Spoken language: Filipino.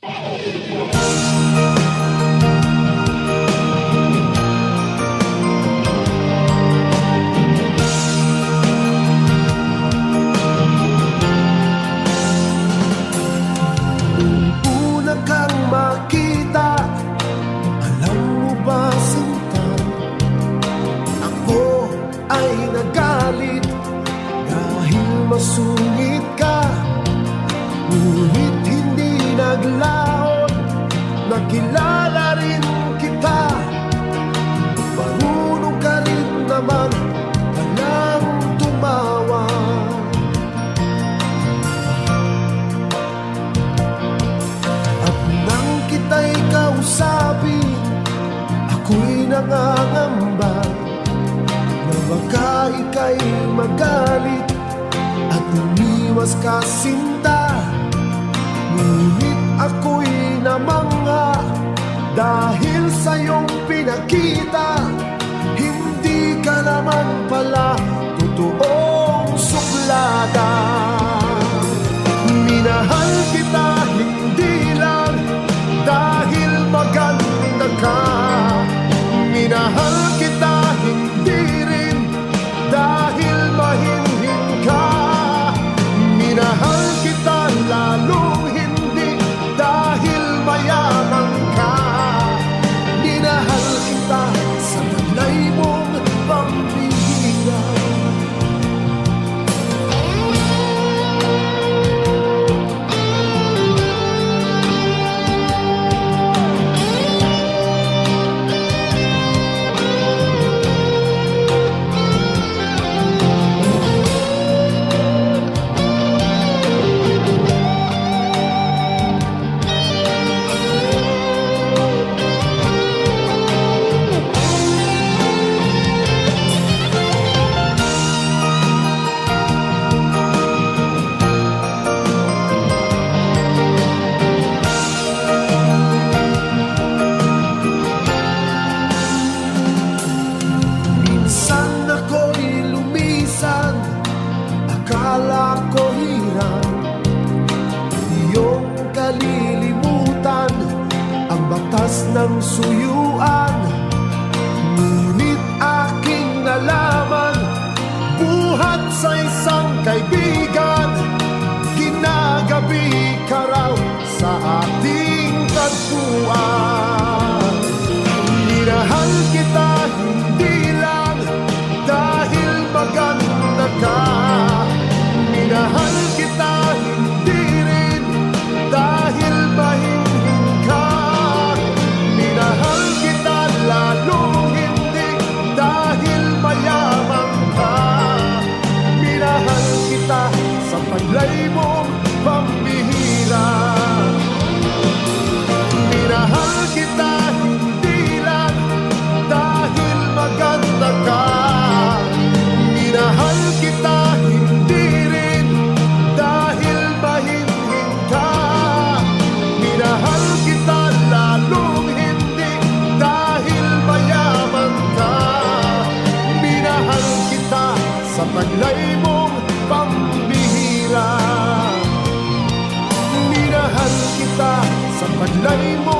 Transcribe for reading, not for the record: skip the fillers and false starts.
Una kang makita, alam mo ba sinta, ako ay nagalit dahil masungit ka. Ngunit hindi naglaon, nakilala rin kita. Marunong ka rin naman palang tumawa. At nang kita'y kausapin, ako'y nangangamba na baka ika'y magalit at umiwas ka sinta. Ngunit ako'y namangha dahil sa iyong pinakita, hindi ka naman pala totoong suplada. Minahal kita hindi lang dahil maganda ka, minahal kita hindi rin dahil mahinhin ka, minahal kita lalong hindi dahil mayaman ka, minahal kita sa taglay mong pambihira. Akala ko hirap iyong kalilimutan ang batas ng suyuan. Ngunit aking nalaman, buhat sa isang kaibigan, ginagabi ka raw sa ating tagpuan. Minahal kita hindi lang dahil maganda ka, minahal kita hindi rin dahil mahinhin ka, minahal kita lalong hindi dahil mayaman ka, minahal kita sa taglay mong pambihira. Minahal kita hindi lang dahil maganda ka, minahal kita hindi rin dahil mahinhin ka, minahal kita lalong hindi dahil mayaman ka, minahal kita sa taglay mong pambihira. Minahal kita sa taglay mo